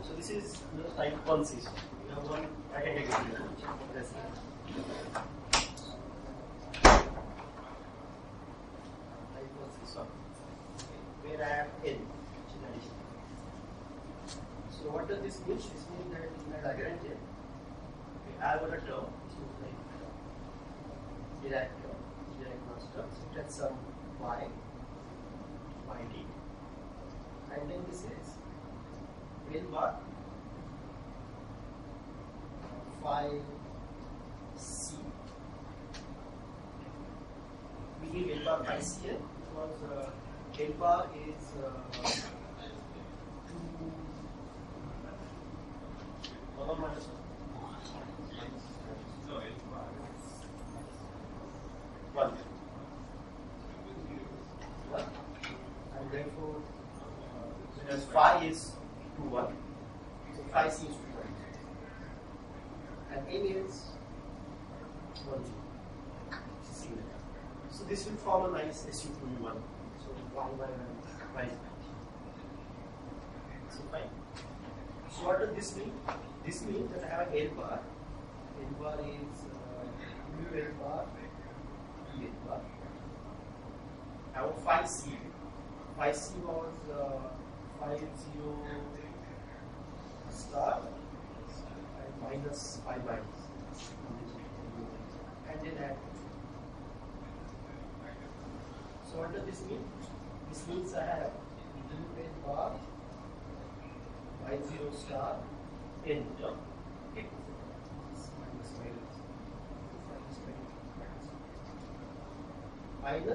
So this is type 1 system. We have one category. Type 1 system. Where I have N. So what does this mean? This means that in my diagram here, I have got a term which is like direct master. So that's some y, yd, and then this is L bar phi c. We give L bar phi c here because L bar is minus 1. And therefore, because phi is 2, 1, so phi c is 2, 1. And n is 1, 0. So this will form a nice SU2U1. So y. So fine. So what does this mean? This means that I have an L bar. L bar is mu L bar, E L bar. I have a phi c. Phi c was phi 0 star and minus phi minus. And then add. So what does this mean? This means I have mu L bar phi 0 star n term x minus id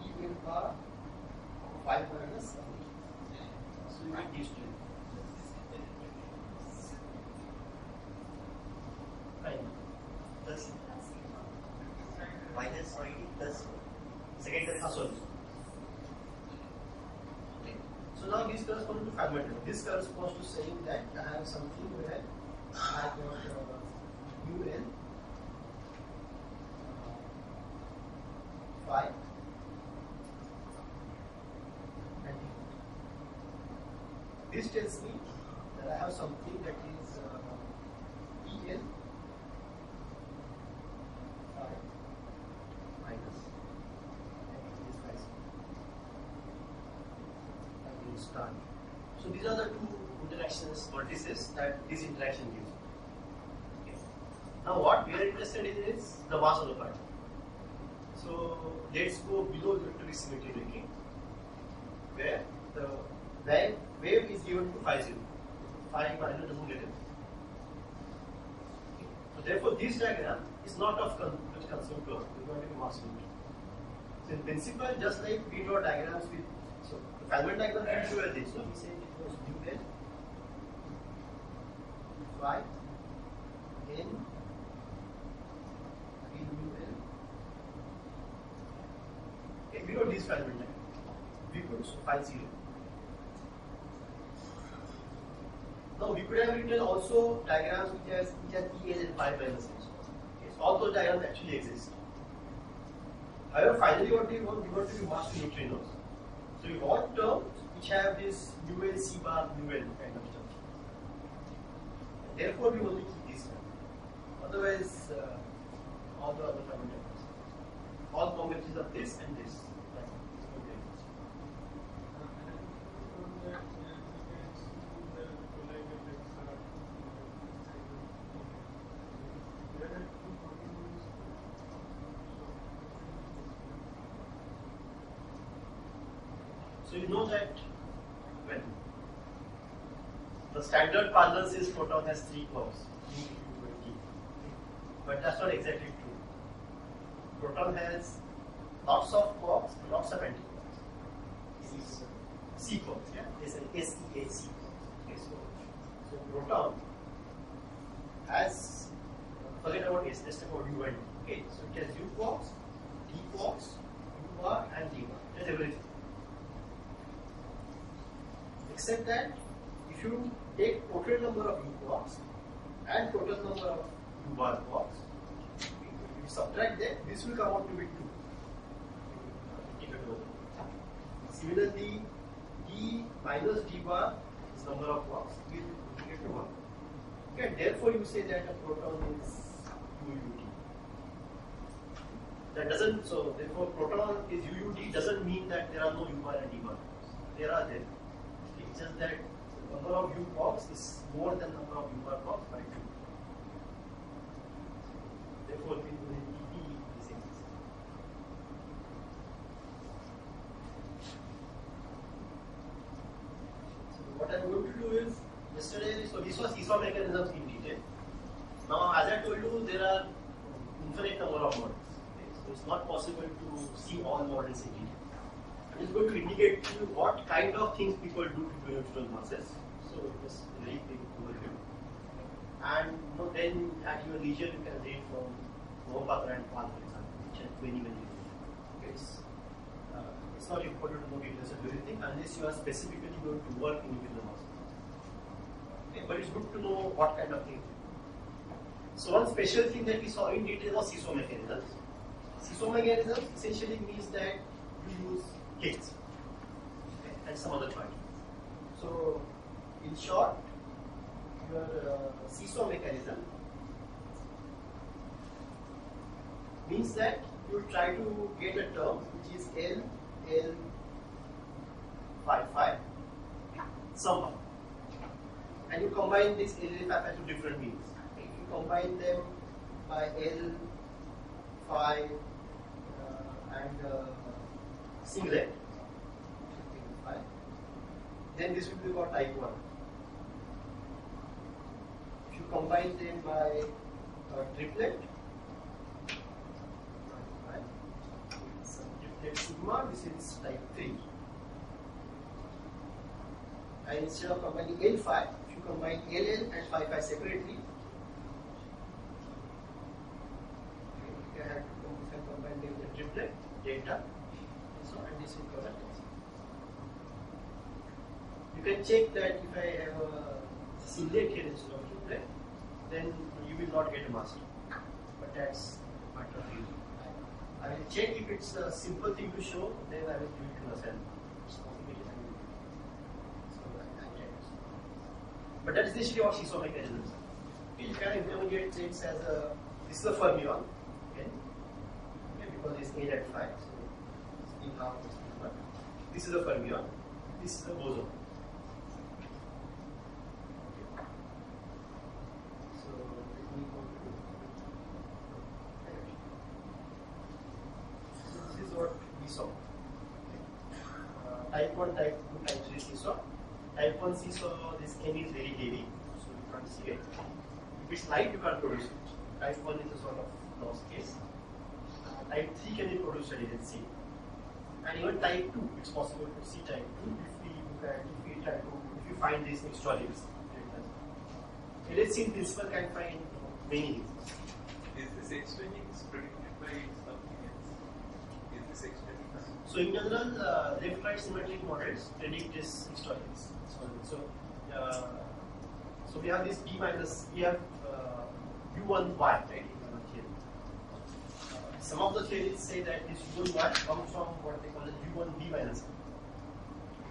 e L bar phi minus so you get these two. Fine. Plus minus id plus second term. Sorry. So now this corresponds to fragment. This corresponds to saying that I have something where I have got mu n phi and d. This tells me that I have something that is E n phi minus this phi star. So these are the two interactions, vertices that this interaction gives. Okay. Now what we are interested in is the mass of the particle. So let's go below the electric symmetry breaking, where the wave is given to phi 0. Phi minus doesn't get it. Okay. So therefore this diagram is not of much concern to us. We are going to be mass symmetry. So in principle, just like we draw diagrams with fragment diagram will show this. So we say it was mu n phi n again mu n. Okay, we wrote this fragment diagram. We could so phi 0. Now we could have written also diagrams which has E n and phi minus h. Okay, so all those diagrams actually exist. However, finally what we want to be mass neutrinos. So we want terms which have this mu L C bar mu L kind of term. And therefore we only keep this one. Otherwise, all the other parameters, all combinations of this and this. So you know that when the standard parlance is proton has 3 quarks, but that's not exactly true. Proton has lots of quarks, lots of antiquarks. C quarks, yeah? There's an SEAC. Okay, so proton has, forget about S, let's talk about U and D. Okay, so it has U quarks, D quarks, U bar, and D bar. That's everything. Except that if you take total number of U quarks and total number of U bar quarks, if you subtract that, this will come out to be 2. Similarly, D d minus d bar is number of quarks will indicate to 1. Okay, therefore you say that a proton is UUT. That doesn't, so therefore proton is UUT doesn't mean that there are no U bar and D bar. There are there. It's just that the number of U quarks is more than number of U bar quarks by 2. Therefore, we will ET is exists. So what I'm going to do is, yesterday, so this was seesaw mechanisms in detail. Now, as I told you, there are infinite number of models. Okay? So it's not possible to see all models in detail. I'm just going to indicate to you what kind of things people do to neutral masses. So just a very quick overview. And then at your leisure you can read from Tata and Prof, for example, which are many okay, it's not important to know details of everything unless you are specifically going to work in nuclear masses. Okay, but it's good to know what kind of things. So one special thing that we saw in detail was seesaw mechanisms. Seesaw mechanisms essentially means that you use kicks, okay, and some other joint. So in short, your seesaw mechanism means that you try to get a term which is L, L, phi, phi, somehow. And you combine this L, L, phi, phi to different means. If you combine them by L, phi, and singlet, phi, then this will be called type 1. If you combine them by triplet, sigma, this is type 3. And instead of combining L phi, if you combine LL and phi phi separately, you can combine them with the triplet, delta, so and this will cover it. You can check that if I have a singlet here instead of triplet, then you will not get a master. But that's a matter of reason. I will check if it's a simple thing to show, then I will do it to myself. But that is essentially what seesaw mechanisms. You can intermediate states as a, this is a fermion, okay, because it's 8 at 5, so it's in half this number. This is a fermion, this is a boson. Okay. So let me go to this is what we saw. Okay. Type 1, type 2, type 3 seesaw. Type 1 seesaw, this N is very heavy, so you can't see it. If it's light, you can't produce it. Type 1 is a sort of lost case. Type 3 can be produced at agency. And even type 2, it's possible to see type 2 if you find these extra-lives. LHC in principle can find many things. Is this extra-lives predicted by something else? Is this extra-lives? So in general, left-right symmetric models predict this extra-lives. So we have this B minus, we have U1Y, right, in our theory. Some of the theories say that this U1Y comes from what they call as U1B minus L.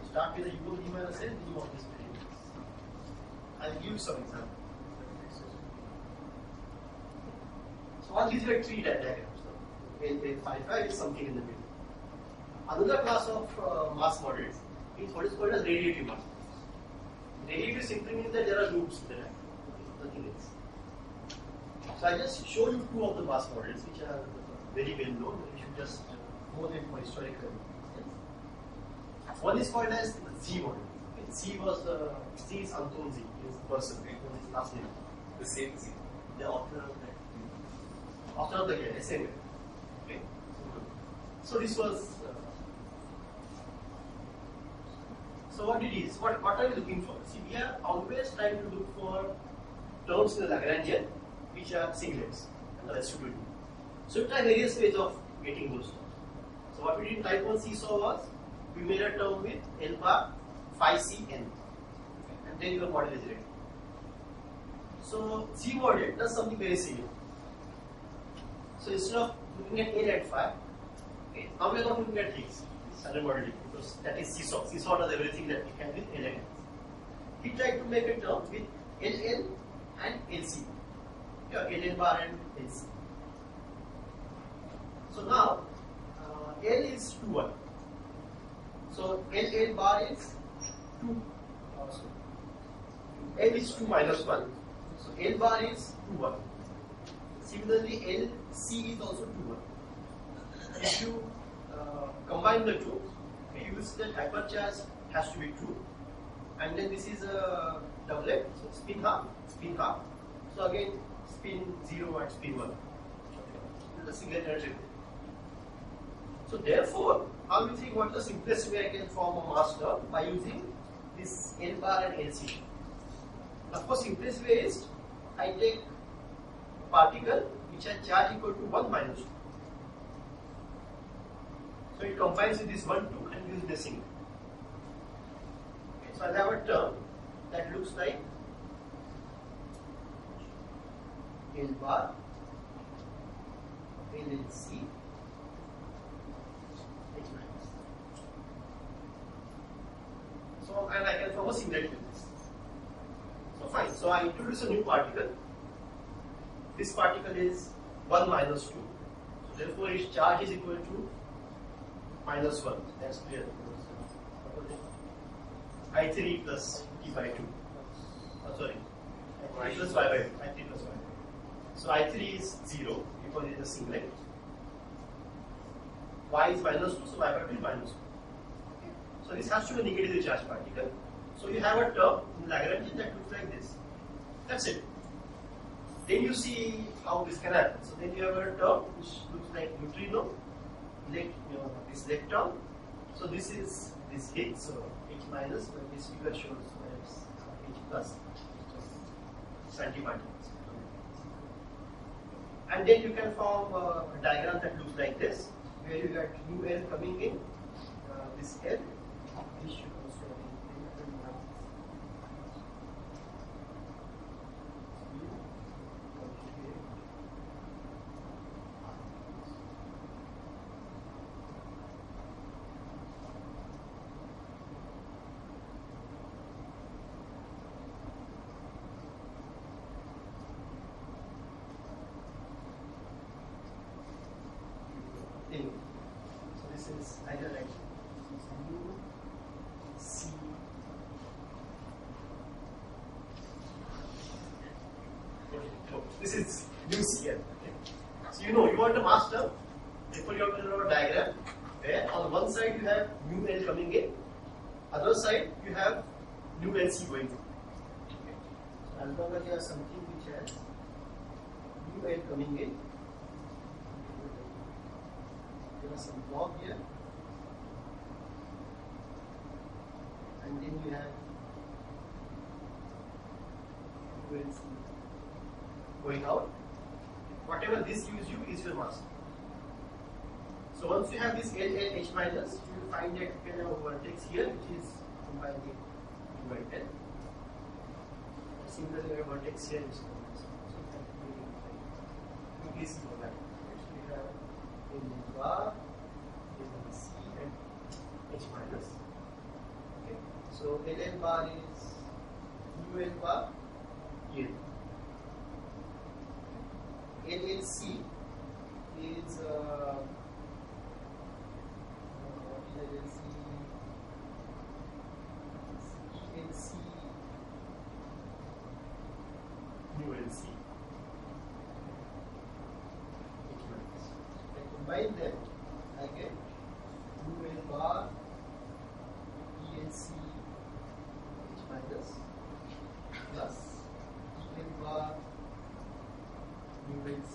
You start with a U1B minus L, then you want this predict. I'll give you some examples. So all these are three diagrams. Phi phi is something in the middle. Another class of mass models is what is called as radiative mass. Radiative simply means that there are loops there, nothing else. So I just show you two of the mass models which are very well known. You should just know them for historical reasons. One is called as the Z model. Z was Z is Anton Z, is the person, it was his last name. The same Z. The author of that. Author of the essay. Okay. So this was. So what it is, what are we looking for? See, we are always trying to look for terms in the Lagrangian which are singlets and the residual. So we try various ways of getting those terms. So what we did in type 1 seesaw was, we made a term with L bar phi C n, and then your model is ready. So Z model does something very similar. So instead of looking at L at phi, okay, now we are not looking at Higgs. standard model because that is seesaw. Seesaw does everything that we can with elegance. He tried to make a term with LN and LC. Yeah, LN bar and LC. So now L is 2 1. So LN bar is 2. L is 2 minus 1. So L bar is 2 1. Similarly, LC is also 2 1. If you combine the two, you will see that hypercharge has to be true. And then this is a doublet, so spin half. So again, spin 0 and spin 1. The singlet and triplet. So therefore, how do you think what the simplest way I can form a mass term? By using this L bar and LC. Of course, simplest way is I take a particle which has charge equal to 1 minus 2. So it combines with this 1, 2 and gives the singlet. Okay, so I have a term that looks like L bar, LLC, H minus. So, and I can form a singlet with this. So fine. So I introduce a new particle. This particle is 1 minus 2. So therefore its charge is equal to minus 1. That's clear. I3 plus T by 2. Sorry. I3 plus Y by 2. I3 plus Y. So I3 is 0 because it is a singlet. Y is minus 2, so Y by 2 is minus 2. Okay. So this has to be a negatively charged particle. So you have a term in Lagrange that looks like this. That's it. Then you see how this can happen. So then you have a term which looks like neutrino, this lectron. So this is this H, so H minus, but this figure shows H plus, antiparticles. And then you can form a diagram that looks like this, where you got new L coming in, this L, this should also be so this is either like U, C. This is U C L. Okay. So you know you want a mass term. Therefore you have to draw a diagram where on one side you have new L coming in, other side you have new LC going in. Okay. So as long as you have something which has new L coming in. There is some block here, and then you have ULC going out. Whatever this gives you is your mass. So once you have this L and H minus, you will find that you can have a vertex here which is combined with U and L. Similarly, a vertex here is combined. So please go back. We have L bar, LC and H minus. Okay. So LN bar is UL bar, EL. LLC is LC ULC. I combine them, I get UL bar, ELC, H minus, plus EL bar, ULC.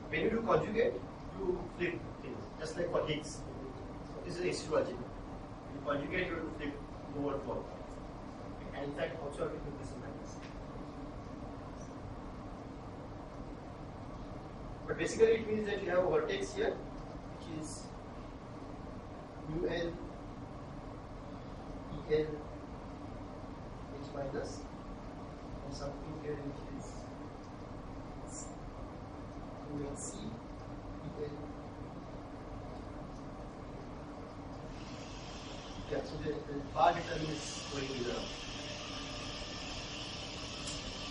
When you do conjugate, you flip things, just like for Higgs. So this is H2 algebra. You conjugate, you have to flip over forward. And in fact, also have to do this in minus. But basically, it means that you have a vertex here, which is UL, EL, H minus, and something here which is will see equal. Yeah, so the bar determines going either.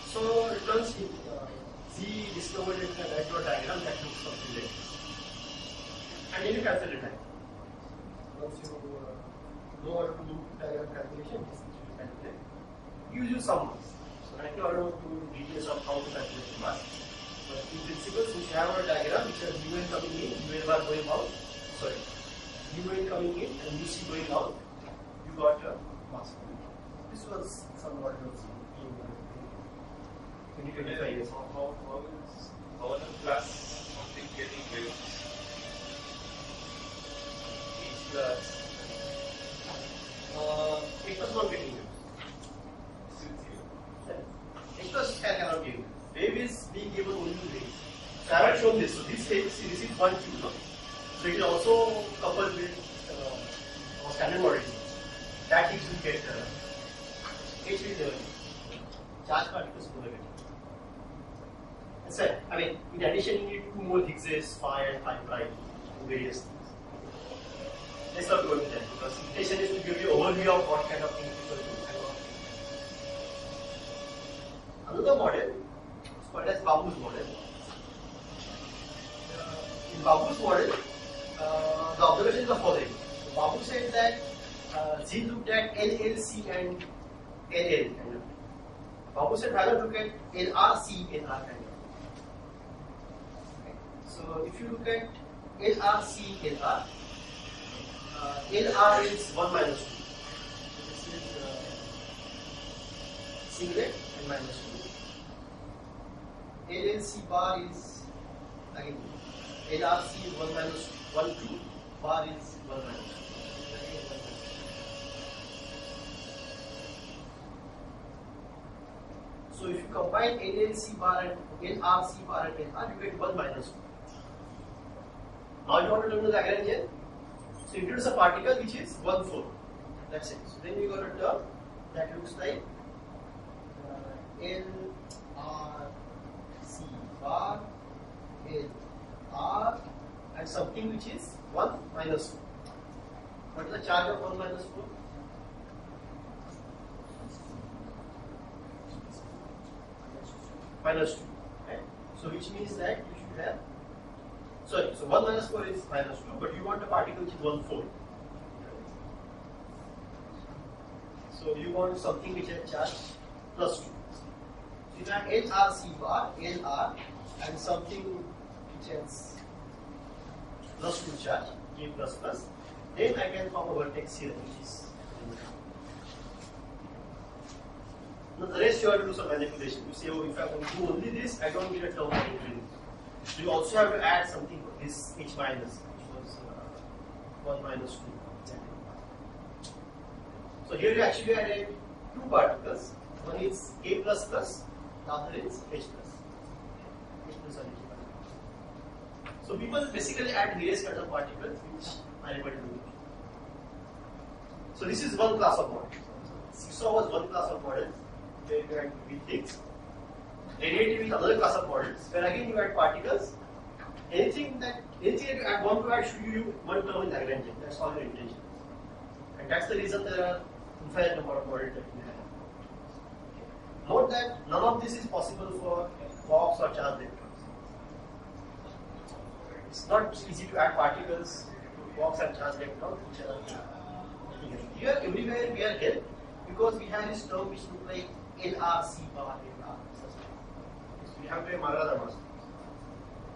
So returns in Z discovered in the network diagram that looks something like this. And then you calculate it. Once you know how to do diagram calculation, this is you calculate. You use some mass. So right now I don't go into details of how to calculate the mass. But in principle, since you have a diagram which has UN coming in, UN bar going out, sorry, UN coming in and UC going out, you got a mass. This was somewhat in 20-25 years. How is plus something getting given? H plus. H plus not getting given. H plus cannot give. Wave is being given only to wave. So I haven't shown this. So this H, see, this is one Q, no? So it is also coupled with standard model. That gives you get H will never give. Charge particles will never get. Sir, I mean, in addition, you need two more Higgs, phi and phi prime, various things. Let's not go into that because intention is to give you an overview of what kind of things people do. Another model is called as Babu's model. In Babu's model, the observation is the following. Babu said that Z looked at LLC and LL kind of. Babu said rather look at LRC, LR kind of. So if you look at LRC, LR, LR is 1 minus 2. So this is singlet and minus 2. LLC bar is again LRC is 1 minus 1 2, bar is 1 minus 2. So if you combine LLC bar and LRC bar and LR, you get 1 minus 2. Now you want to learn the Lagrangian. So introduce a particle which is 1 4. That's it. So then you got a term that looks like LRC bar, LR, and something which is 1 minus 4. What is the charge of 1 minus 4? Minus 2. Right? So which means that you should have. Sorry, so 1 minus 4 is minus 2, but you want a particle which is 1 4. So you want something which has charge plus 2. So you have LRC bar, LR, and something which has plus 2 charge, K plus plus. Then I can form a vertex here, which is. Now the rest you have to do some manipulation. You say, oh, if I want to do only this, I don't need a term for increase. You also have to add something for this H minus, which was 1 minus 2. So here you actually added two particles. One is K plus plus, the other is H plus. H plus or H minus. So people basically add various kinds of particles which are able to do. So this is one class of model. Seesaw was one class of models where you had with things. Radiative is another class of models where again you add particles. Anything that you want to add should give you one term in Lagrangian. That's all your intention. And that's the reason there are infinite number of models that you have. Note that none of this is possible for quarks or charged electrons. It's not easy to add particles to quarks and charged electrons which are here everywhere we are helped because we have this term which looks like LRC bar LR. We have to have Marada mass terms.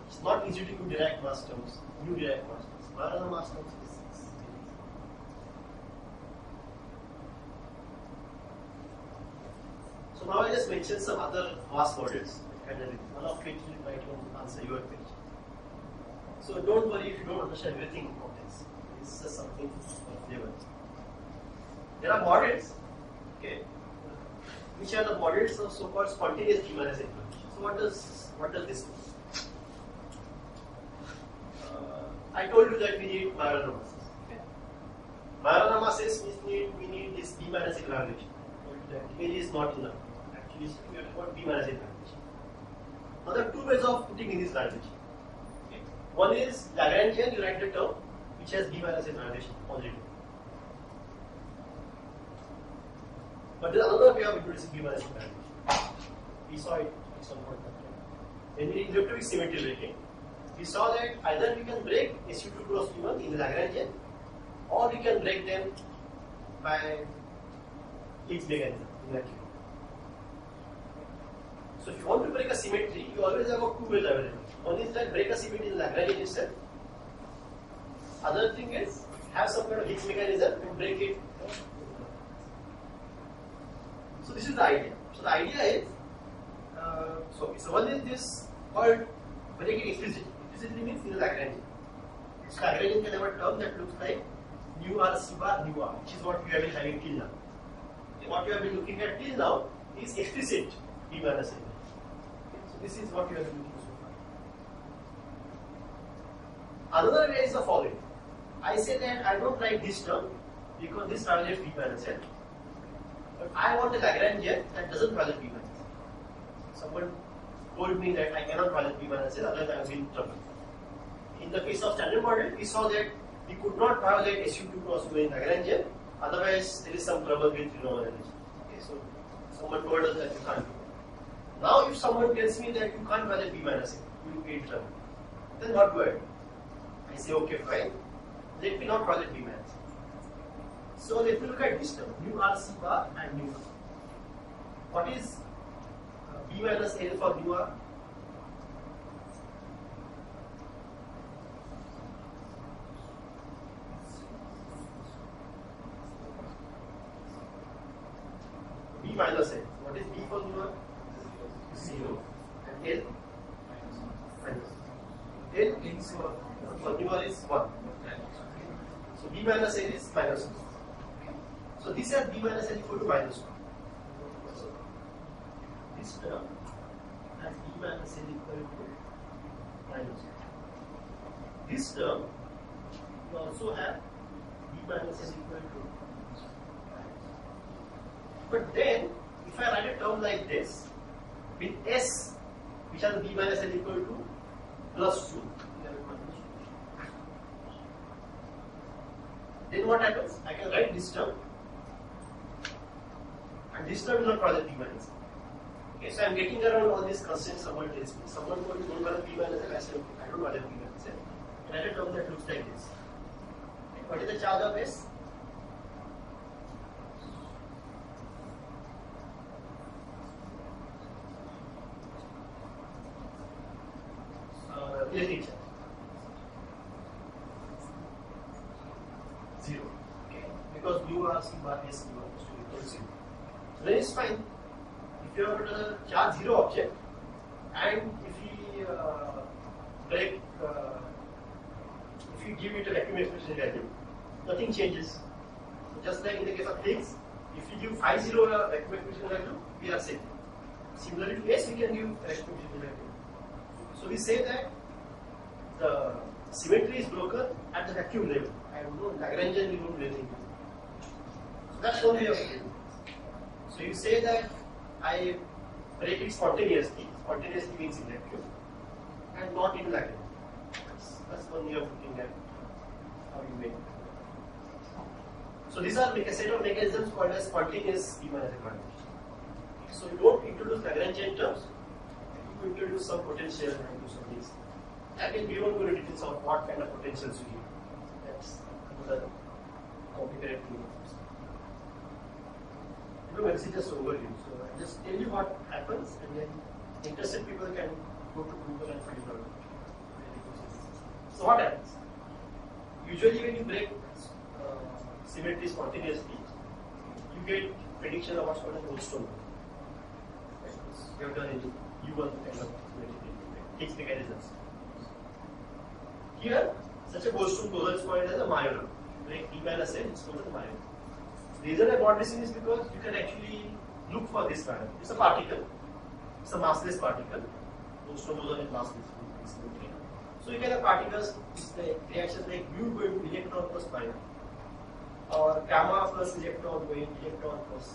It's not easy to do direct mass terms, new direct mass terms. Marada mass terms is so now I just mentioned some other mass models, one of which might answer your question. So don't worry if you don't understand everything of this. This is just something of flavor. There are models, okay, which are the models of so-called spontaneous demonization. So what does this mean? I told you that we need Majorana masses. Okay? Majorana masses means we need this B minus aggravation. That K is not enough. Actually, we have got B minus aggravation. Now there are two ways of putting in this garbage. One is Lagrangian, you write the term which has B minus A transition already. But there is another way of introducing B minus A transition. We saw it at some point. When we did electroweak symmetry breaking, we saw that either we can break SU2 cross B1 in the Lagrangian, or we can break them by Higgs mechanism in vacuum. So if you want to break a symmetry, you always have got two ways available. One is that break a symmetry in the Lagrangian itself. Other thing is have some kind of Higgs mechanism and break it. So this is the idea. So the idea is, so one is this called break it explicitly. Explicitly means in the Lagrangian. So Lagrangian can have a term that looks like nu r c bar nu r, which is what we have been having till now. What you have been looking at till now is explicit B minus A. So this is what you have been looking so far. Another way is the following. I say that I don't like this term because this violates B minus A. But I want a Lagrangian that doesn't violate B minus A. Someone told me that I cannot violate B minus A, otherwise I will be in trouble. In the case of standard model, we saw that we could not violate SU2 cross U in Lagrangian, otherwise there is some trouble with renormalization. Okay, so someone told us that you can't do it. Now if someone tells me that you can't violate B minus A, you will be in trouble. Then what do I do? I say okay, fine. Let me not violate B minus A. So let me look at this term, nu r c bar and nu r. What is B minus L for nu r? B minus L. What is B for nu r? 0. And L? Minus. L for nu r is 1. So B minus L is minus 1. So this has B minus L equal to minus 1. So this term has B minus L equal to minus 1. This term you also have B minus L equal to minus 1. But then if I write a term like this with S which has B minus L equal to plus 2, then what happens? I can write this term and this term will not violate B minus A. Okay, so I am getting around all these constraints someone tells me. Someone told me don't violate B minus A, I said okay, I don't violate B minus A. And I write a term that looks like this. Okay, what is the charge of S? Electric charge. 0. Okay. Because nu r c bar S nu r is equal to 0. So then it's fine. If you have a charge 0 object and if we break, if you give it a vacuum expression value, nothing changes. So just like in the case of Higgs, if you give phi 0 a vacuum expression value, we are safe. Similarly to S, we can give vacuum expression value. So we say that the symmetry is broken at the vacuum level. I don't know, Lagrangian we don't do anything. So that's one way of it. So you say that I break it spontaneously means in vacuum, and not in Lagrangian. That's one way of looking at how you make it. So these are like a set of mechanisms called as spontaneous B minus A transition. So you don't introduce Lagrangian terms, you introduce some potential and do some things. Again, we don't go into details of what kind of potentials you give. That's another complicated thing. It's just overview. So I just tell you what happens, and then interested people can go to Google and find out. So what happens? Usually, when you break symmetry spontaneously, you get prediction of what's called a Goldstone. You have done it. You want to kind of Higgs mechanisms. Here, such a Goldstone closure is called as a Mayer. Like B minus L, it's called as a Mayer. The reason I brought this in is because you can actually look for this pattern. It's a particle. It's a massless particle. Goldstone closure is massless. So you can have particles, like reactions like mu going to electron plus pi, or gamma plus electron going electron plus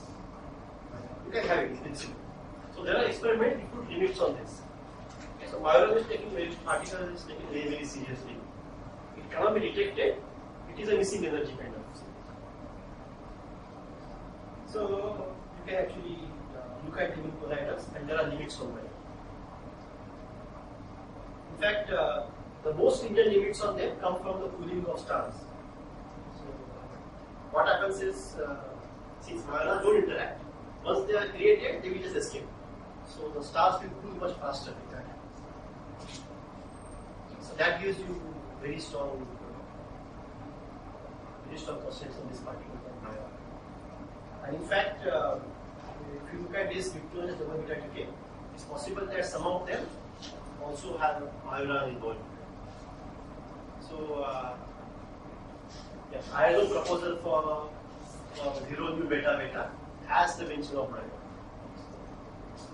pi. You can have it in principle. So there are experiments, you put limits on this. Okay, So Majorana is taking particle is taken very, very seriously. It cannot be detected. It is a missing energy kind of thing. So you can actually look at even colliders, and there are limits on them. In fact, the most stringent limits on them come from the cooling of stars. So what happens is, since Majorana don't interact, once they are created, they will just escape. So the stars will cool much faster if that happens. So that gives you very strong constraints on this particle from Majorana. And in fact, if you look at this Neutrino double beta decay, it's possible that some of them also have Majorana involved. So, I have a proposal for 0 nu beta beta has the mention of Majorana.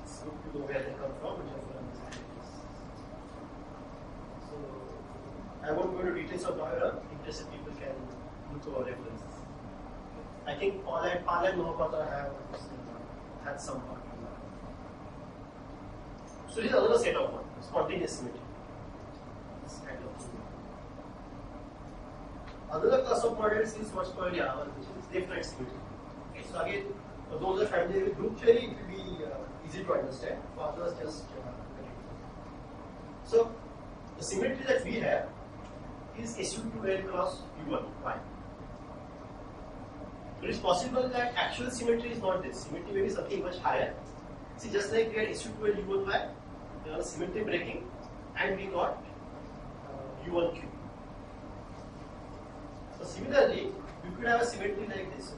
It's good to know where they come from, which are so, I won't go into details of Majorana. Interested people can look over references. I think Paul and Mohapatra have had some part in that. So this is another set of one, spontaneous symmetry. This kind of thing. Another class of models is what's called which is left-right symmetry. Okay, so again, for those who are familiar with group theory, it will be easy to understand. For others, just so the symmetry that we have is SU2L cross U1 Y. It is possible that actual symmetry is not this. Symmetry may be something much higher. See, just like we had SU2L U1Y, there was symmetry breaking, and we got U1Q. So similarly, we could have a symmetry like this.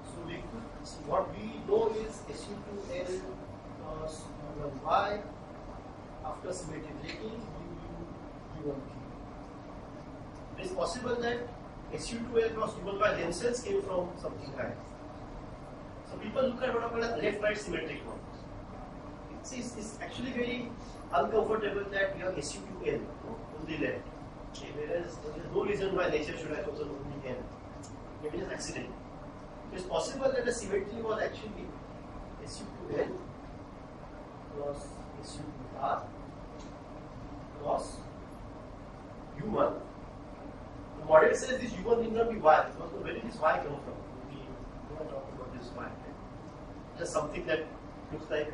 So we could, so what we know is SU2L cross U1Y after symmetry breaking, U1Q. It is possible that SU2L cross U1Y themselves came from something higher. So people look at what are called as left-right symmetric models. It's actually very uncomfortable that we have SU2L, only left. Okay, whereas there is no reason why nature should have chosen only N. Maybe it's accident. It is possible that the symmetry was actually SU2L cross SU2R cross U1. The model says this U1 need not be Y. Because where did this Y come from? We don't talk about this Y. Just something that looks like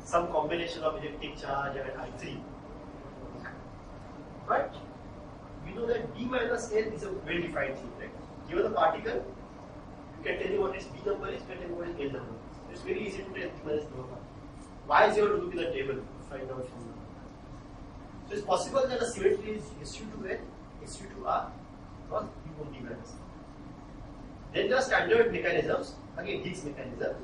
some combination of electric charge and I3. But we know that B minus L is a well-defined thing, right? Given the particle, you can tell you what is B number is, you can tell you what is L number is. It's very easy to tell B minus L number. Why is you have to look in the table to find out from that? So it's possible that the symmetry is SU2L, SU2R, or U1 B minus L. Then there are standard mechanisms, again Higgs mechanism,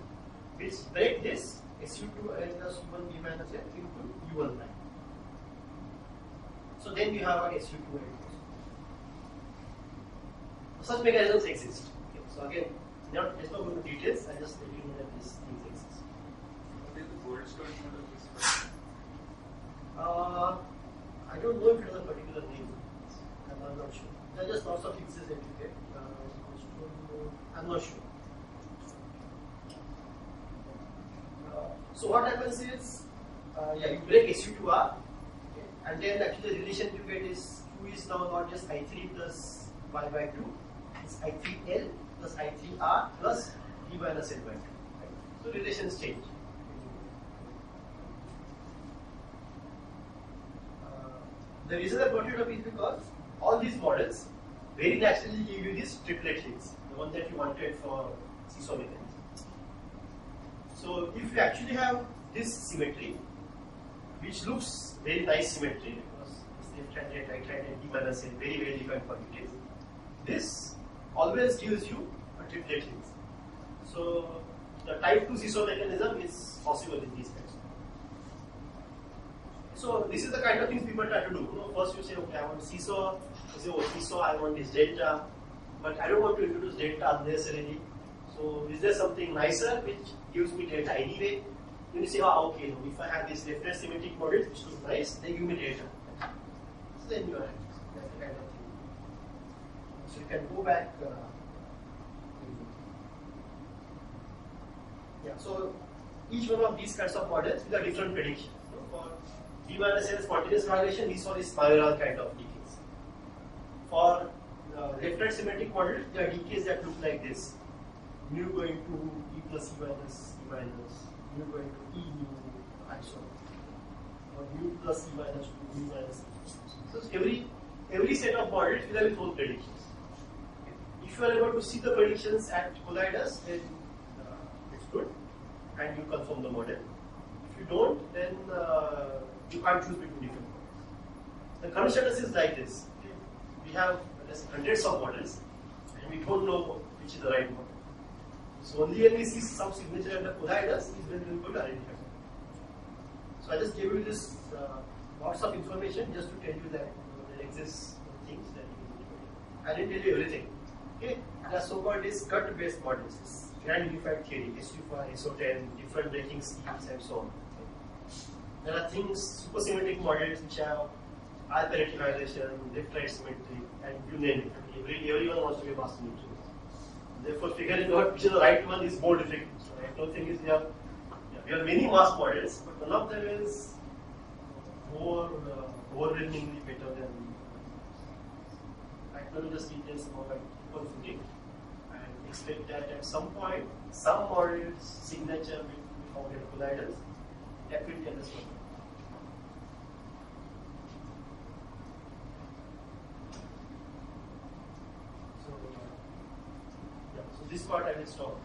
which break this SU2L plus U1 B minus L into U1 line. So then you have a SU2L. Such mechanisms exist. Okay. So again, let's not go into details. I just let you know that these things exist. What is the Goldstone model? I don't know if it has a particular name. I'm not sure. There are just lots of fixes that you get. I'm not sure. So what happens is, you break SU2R, okay, and then actually the relation you get is Q is now not just I3 plus Y by 2, it's I3L plus I3R plus D minus L by 2. Right? So relations change. The reason I brought it up is because all these models very naturally give you these triplet Higgs, the one that you wanted for seesaw mechanism. So if you actually have this symmetry, which looks very nice symmetry because it's left-handed, right-handed, D minus L, very well defined quantities, this always gives you a triplet Higgs. So the type 2 seesaw mechanism is possible in these cases. So this is the kind of things people try to do. First you say, okay, I want seesaw. You say, oh, seesaw, I want this delta, but I don't want to introduce delta unnecessarily. So is there something nicer which gives me delta anyway? Then you say, oh, okay, if I have this left-hand symmetric model which looks nice, they give me delta. So then you are happy. That's the kind of thing. So you can go back. So each one of these kinds of models with a different prediction. for B minus L spontaneous violation, we saw this spiral kind of decays. For left-right symmetric model, there are decays that look like this. Mu going to E plus E minus, mu going to E mu, and so on. Or mu plus E minus to mu minus E. So every set of models will have its own predictions. If you are able to see the predictions at colliders, then it's good, and you confirm the model. If you don't, then you can't choose between different models. The constraint is like this. Okay? We have hundreds of models, and we don't know which is the right model. So only when we see some signature at the colliders is when we will identify. So I just gave you this lots of information just to tell you that there exists things that you need to do. I didn't tell you everything. Okay, there are so-called gut-based models, this grand unified theory, S25, SO10, different breaking schemes, and so on. Okay. There are things, supersymmetric models which have R-parity violation, left-right symmetry, and you name it. I mean, everyone wants to be a master neutrino. Therefore, figuring out which is the right one is more difficult. So I don't think we have many mass models, but one of them is more overwhelmingly better than. I will just details about footing and expect that at some point, some models signature will be found at colliders. That will tell us what. So this part I will stop.